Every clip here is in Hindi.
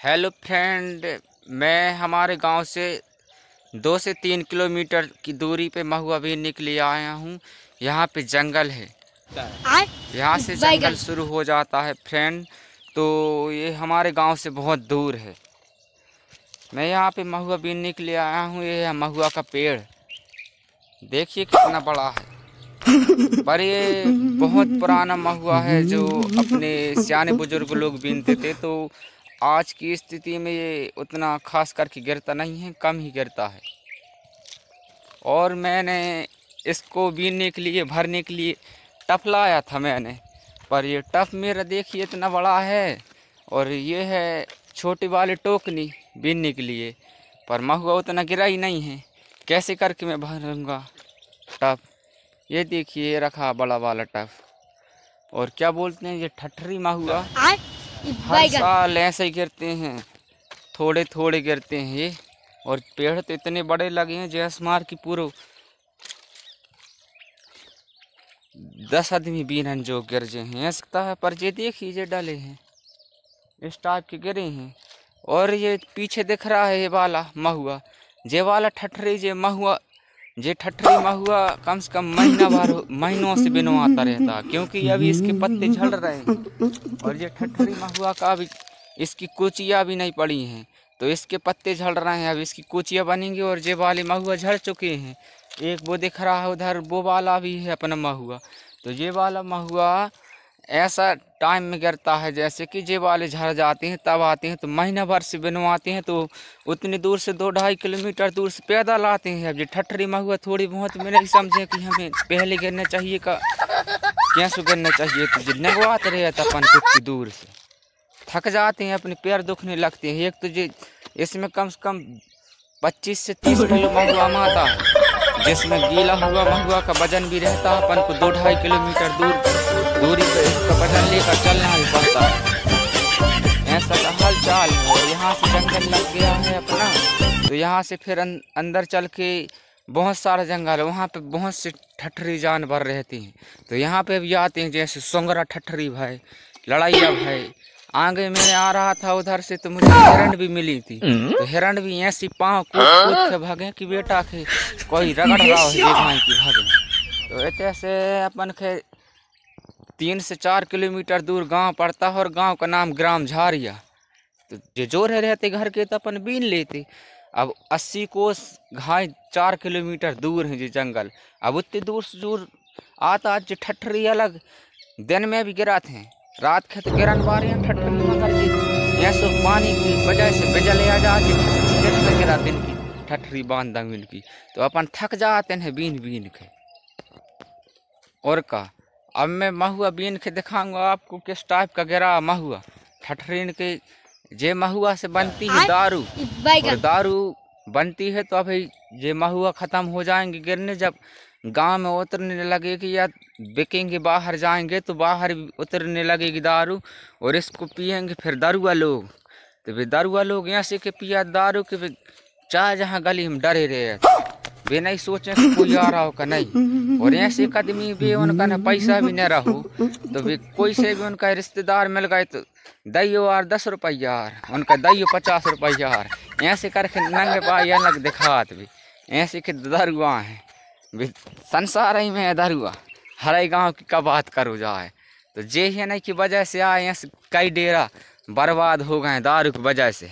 हेलो फ्रेंड, मैं हमारे गांव से 2 से 3 किलोमीटर की दूरी पे महुआ बीन के लिए आया हूं। यहाँ पे जंगल है। यहाँ से जंगल शुरू हो जाता है फ्रेंड। तो ये हमारे गांव से बहुत दूर है। मैं यहाँ पे महुआ बीनने के लिए आया हूँ। ये है महुआ का पेड़, देखिए कितना बड़ा है। पर ये बहुत पुराना महुआ है जो अपने सियाने बुजुर्ग लोग बीनते थे। तो आज की स्थिति में ये उतना खास करके गिरता नहीं है, कम ही गिरता है। और मैंने इसको बीनने के लिए, भरने के लिए टफ लाया था मैंने, पर ये टफ मेरा देखिए इतना बड़ा है। और ये है छोटी वाली टोकनी बीनने के लिए, पर महुआ उतना गिरा ही नहीं है। कैसे करके मैं भरूँगा टफ? ये देखिए, ये रखा बड़ा वाला टफ। और क्या बोलते हैं, ये ठठरी महुआ हर साल ऐसे ही गिरते हैं, थोड़े थोड़े गिरते हैं ये। और पेड़ तो इतने बड़े लगे हैं जैसे मार की पूरे 10 आदमी बीनन जो गिर जे हैं ऐसा है। पर ये देखिए, ये डले हैं, इस टाइप के गिरे हैं। और ये पीछे दिख रहा है ये वाला महुआ, ये वाला ठठरी जे महुआ, ये ठठरी महुआ कम से कम महीनों से बिनवाता रहता, क्योंकि अभी इसके पत्ते झड़ रहे हैं। और ये ठठरी महुआ का अभी इसकी कुचियाँ भी नहीं पड़ी हैं, तो इसके पत्ते झड़ रहे हैं। अब इसकी कुचियाँ बनेंगी और ये वाले महुआ झड़ चुके हैं। एक वो दिख रहा है उधर, वो वाला भी है अपना महुआ। तो ये वाला महुआ ऐसा टाइम में गिरता है जैसे कि ये वाले झड़ जाते हैं, तब आते हैं तो महीना भर से बनवाते हैं। तो उतनी दूर से 2-2.5 किलोमीटर दूर से पैदल आते हैं। अब ये ठठरी महुआ थोड़ी बहुत में नहीं समझे कि हमें पहले गिरना चाहिए का कैसे गिरना चाहिए। तो ये नगवाते रहे अपन कुछ दूर से थक जाते हैं, अपने पैर दुखने लगते हैं। एक तो ये इसमें कम से कम 25 से 30 किलो महुआ आता है, जिसमें गीला हुआ महुआ का वजन भी रहता है। अपन को 2-2.5 किलोमीटर दूरी पर इसका वजन लेकर चलना ही पड़ता है। ऐसा का हाल चाल है। और यहाँ से जंगल लग गया है अपना, तो यहाँ से फिर अंदर चल के बहुत सारा जंगल है, वहाँ पे बहुत से ठठरी जानवर रहते हैं। तो यहाँ पे भी आते हैं, जैसे सोंगरा ठठरी भाई, लड़ाइया भाई। आगे मैंने आ रहा था उधर से, तो मुझे हिरण भी मिली थी। तो हिरण भी ऐसी पाँव कूद कूद के भागे कि बेटा के कोई रगड़ रहा हो की भागे। तो ऐसे अपन के 3 से 4 किलोमीटर दूर गांव पड़ता है, और गांव का नाम ग्राम झारिया। तो जो जोर रहते घर के तो अपन बीन लेते। अब 80 कोस घाय 4 किलोमीटर दूर है जो जंगल। अब उतनी दूर से दूर आता जो ठठरी अलग दिन में भी गिरा थे, रात के तो गिरन बार ठठरी मगर ऐसे पानी की वजह से बिजली आ जाती, गिरा दिन की ठठरी बांध दिन की। तो अपन थक जाते हैं बीन बीन के। और का अब मैं महुआ बीन के दिखाऊंगा आपको किस टाइप का गिरा महुआ ठठरीन के। जे महुआ से बनती है दारू, और दारू बनती है तो अभी ये महुआ ख़त्म हो जाएंगे गिरने। जब गांव में उतरने लगेगी या बिकेंगे, बाहर जाएंगे तो बाहर भी उतरने लगेगी दारू, और इसको पियेंगे फिर दारुआ लोग। तो वे दारुआ लोग यहाँ के पिया दारू के, चाहे जहाँ गली हम डरे रहे, वे नहीं सोचे कि कोई आ रहा हो का नहीं। और ऐसे एक आदमी भी उनका न पैसा भी न रहो, तो वे कोई से भी उनका रिश्तेदार मिल गए तो दैयो यार 10 रुपया यार, उनका दैयो 50 रुपया यार, ऐसे करके नंगे पाई अलग दिखात भी। ऐसे के दारुआ हैं, संसार ही में दारुआ हर गाँव की का बात करो जाए। तो जे है नहीं की वजह से आए ऐसे कई डेरा बर्बाद हो गए दारू की वजह से।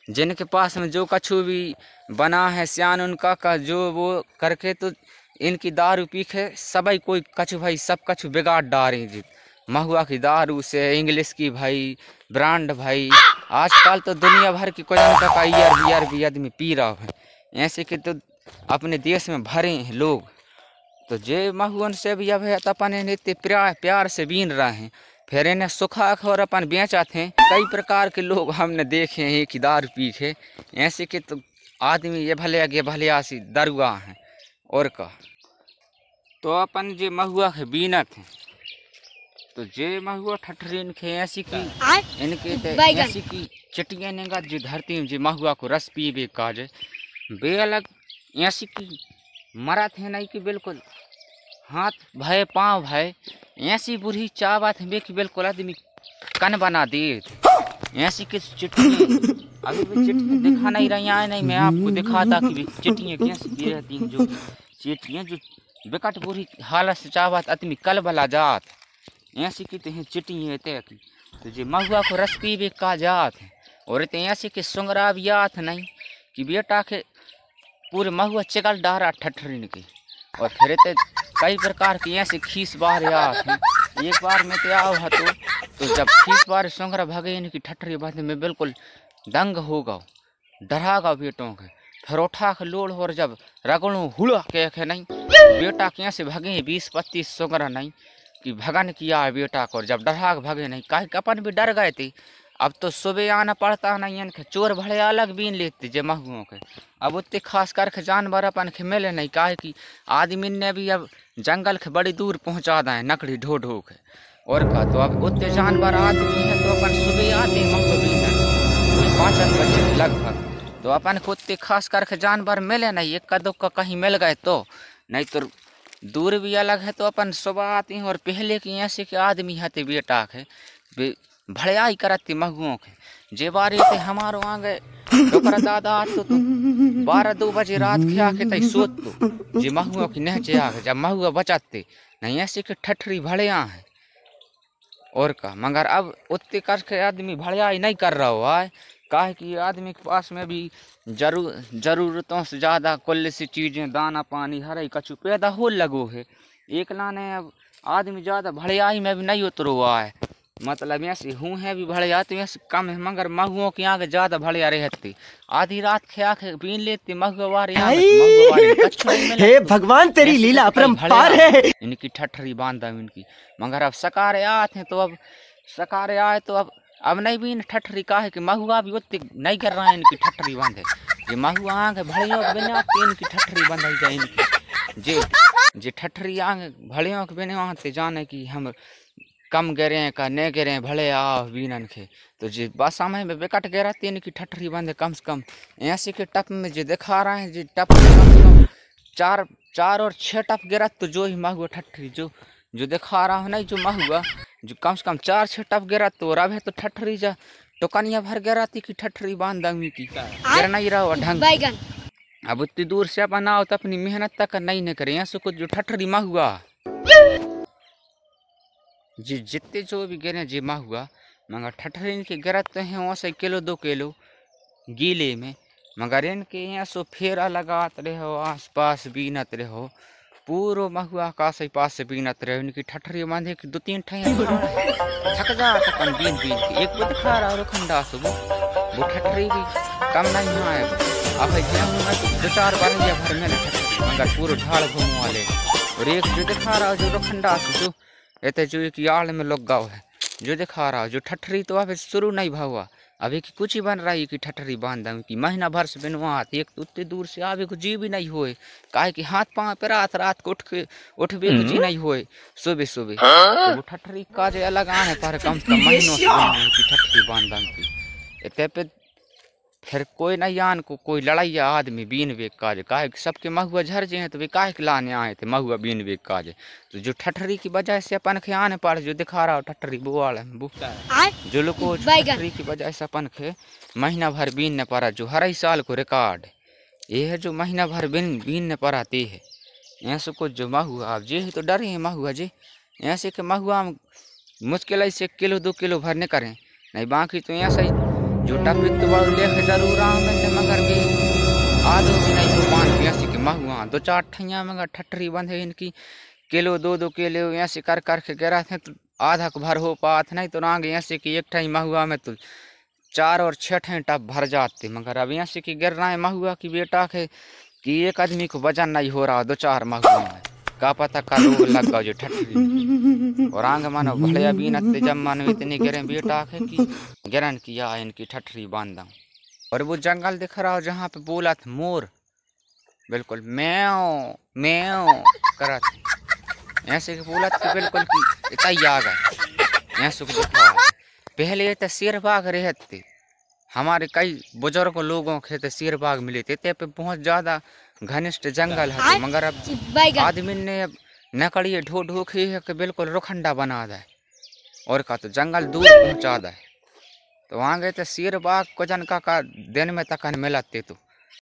जिनके पास में जो कछु भी बना है सियान उनका का जो वो करके, तो इनकी दारू पी के सभी कोई कछु भाई सब कछु बिगाड़ डाले जी। महुआ की दारू से इंग्लिश की भाई ब्रांड भाई, आजकल तो दुनिया भर की कोई का ईयर भी आदमी पी रहा है। ऐसे कि तो अपने देश में भरे हैं लोग। तो जे महुअन से भी अब है तो अपन इन्हें प्यार से बीन रहे हैं, फिर इन्हें सुखा और अपन बेचा थे। कई प्रकार के लोग हमने देखे हैं कि दारू पी के। ऐसे कि तो आदमी ये भले आगे भले आसी दरुआ हैं। और का तो अपन जे महुआ के बीना थे, तो जे महुआ ठठरीन के ऐसी की इनके ऐसी की चटिया नेगा जो धरती में जे महुआ को रस पीबे काज बे अलग ऐसी की मरा थे नहीं कि बिल्कुल हाथ भय पाँव भय ऐसी बुरी चाह बात है कि बिल्कुल आदमी कन बना दे। ऐसी किस चिट्ठी अभी भी चिट्ठी दिखा नहीं रही हैं। नहीं मैं आपको दिखाता कि चिट्ठियाँ कैसी की रहती हैं। जो चिट्ठियाँ जो विकट बुरी हालत से चाहत आदमी कल भला जात ऐसी की हैं चिट्ठियाँ तय की। तो जो महुआ को रस पी भी का जात है और इतने ऐसे के सुंगरा भी याद नहीं कि बेटा के पूरे महुआ चिकल डारा ठठरिन के और फिर कई प्रकार की ऐसे खीस बार याद हैं। एक बार में तो आओ है तो जब खीस बार सुंगरा भगे इनकी ठठरी बात में बिल्कुल दंग होगा डरागा बेटों के फिर उठा के लोड़ और जब रगड़ू हुड़ा के नहीं बेटा के से भगे 20-25 सुंगरा नहीं कि भगन किया है बेटा को। जब डरा के भगे नहीं काहे अपन भी डर गए थे। अब तो सुबह आना पड़ता नहीं इनके चोर भले अलग बीन लेते जे महुओं के। अब उतने खास करके जानवर अपन के मिले नहीं काहे कि आदमी ने भी अब जंगल के बड़ी दूर पहुंचा दें नकड़ी ढो ढो के और का। तो अब उतने जानवर आदमी है तो अपन सुबह आते महुआ बीन 5 बजे लगभग। तो अपन को उतने खास करके जानवर मिले नहीं एक का दो का कहीं मिल गए तो नहीं तो दूर भी अलग है। तो अपन सुबह आते हैं और पहले की ऐसे के आदमी हते बेटा के भड़याई करती महुओं के जे बारे थे हमारो आ गए डोकरा दादा तो 12-2 बजे रात के आके तई सोत तो जे महुओं की नहचे आ गए जब महुआ बचाते नहीं ऐसे के ठठरी भड़या है और का। मगर अब उतने करके आदमी भड़याई नहीं कर रहा हुआ है काहे कि आदमी के पास में भी जरूरतों से ज़्यादा कुल सी चीज़ें दाना पानी हर ही कछु पैदा हो लगो है। एक लाने अब आदमी ज़्यादा भड़याई में भी नहीं उतरो हुआ है। मतलब ऐसे हूँ है भी भड़या तो ऐसे कम है मगर महुओं के आगे ज़्यादा भड़या रहती आधी रात के आके बीन लेते महुआ हे भगवान तेरी लीला अपरंपार है। इनकी ठठरी बांधा इनकी मगर अब सकारे आते हैं तो अब सकारे आए तो अब नहीं भी ठठरी का है कि महुआ भी उतने नहीं कर रहा है इनकी ठठरी बांधे ये महुआ आगे भड़ियों के बिना इनकी ठठरी बंधाई जाए इनकी जे ठठरी आगे भड़ियों के बिना आते जाने की हम कम गिरे हैं का नहीं गिरे हैं भले आ बीनन के। तो जे बासा में बेकट गिरा तीन की ठठरी बंधे कम से कम ऐसे के टप में जो दिखा रहे हैं जो टप कम से कम 4 और 6 टप गिरा तो जो ही महुआ ठठरी जो दिखा रहा है नहीं जो महुआ जो कम से कम 4-6 टप गिरा तो रब है तो ठठरी जा टोकनिया भर गिरा थी कि ठठरी बांध दंगी की गिर नहीं रहा ढंग। अब उतनी दूर से अपन आओ तो अपनी मेहनत तक नहीं करे ऐसे कुछ जो ठठरी महुआ जी जितने जो भी गिरे जी महुआ मगर ठठरी इनके गिरते हैं वैसे 1-2 किलो गीले में मगर इनके यहाँ सो फेरा लगाते रहो आस पास बीनत रहो पूरो महुआ का से पास से बीनत रहे इनकी ठठरी बांधे कि 2-3 ठैया थक जाता अपन बीन के एक वो दिखा रहा और खंडा से वो ठठरी भी कम नहीं आए। अब गेहूँ में तो 2-4 बार भर में ठठरी मगर पूरा झाड़ घूम वाले और एक जो दिखा रहा जो खंडा से जो एते जो एक यार्ड में लोग गाँव है जो दिखा रहा जो ठठरी तो अभी शुरू नहीं भावा अभी की कुछ ही बन रही कि ठठरी बांध की महीना भर से बनवात एक तो उतने दूर से आवे को जी भी नहीं होए काहे कि हाथ पाँव पे रात को उठबे को जी नहीं होए सुबह तो वो ठठरी का जो अलग आने पर कम से कम महीनों से की ठठरी बांध की इतने पे फिर कोई नहीं आन को कोई लड़ाई आदमी बीन बेग काज काहे सबके महुआ झर जे हैं तो वे काहे लाने आए थे महुआ बीन बेग काज। तो जो ठठरी की वजह से अपन के आने पड़े जो दिखा रहा हो ठठरी बुआल जो लोग ठठरी की वजह से अपन के महीना भर बीनने पड़ा जो हर ही साल को रिकॉर्ड ये है जो महीना भर बीनने पड़ाती है ऐसे कुछ जो महुआ अब जे तो डरे हैं महुआ जे ऐसे के महुआ मुश्किल से 1-2 किलो भर नहीं करें नहीं बाकी तो ऐसा ही जो टपी तो बड़ा लेके जरूर आमें मगर भी आदो भी नहीं हो 5-8 के महुआ 2-4 ठैया मगर ठठरी बंधे इनकी 1-2 किलो ऐसे कर के गिरा थे तो आधा को भर हो पात नहीं तो आगे ऐसे कि एक ठई महुआ में तो 4 और 6 ठई टप भर जाते मगर अब ऐसे कि गिर रहा है महुआ की बेटा के कि एक आदमी को वजन नहीं हो रहा 2-4 महुआ में का पता का रोग लग गया जो ठठरी और आगे मानो भड़िया बीनते जब मानो इतने गिरे बेटा है कि गिरन किया इनकी ठठरी बांधा। और वो जंगल दिख रहा हो जहाँ पे बोला था मोर बिल्कुल म्याओ म्याओ करत ऐसे के बोला था बिल्कुल कि इतना आ गए ऐसे को दिखा पहले तो शेर बाघ रहते हमारे कई बुजुर्ग लोगों के तो शेर बाघ मिले थे पे बहुत ज़्यादा घनिष्ठ जंगल है मगर अब आदमी ने अब नकड़िए ढो के बिल्कुल रुखंडा बना दे और का तो जंगल दूर पहुंचा दे तो वहाँ गए थे शेर बाघ को जन का दिन में तक मिलते तो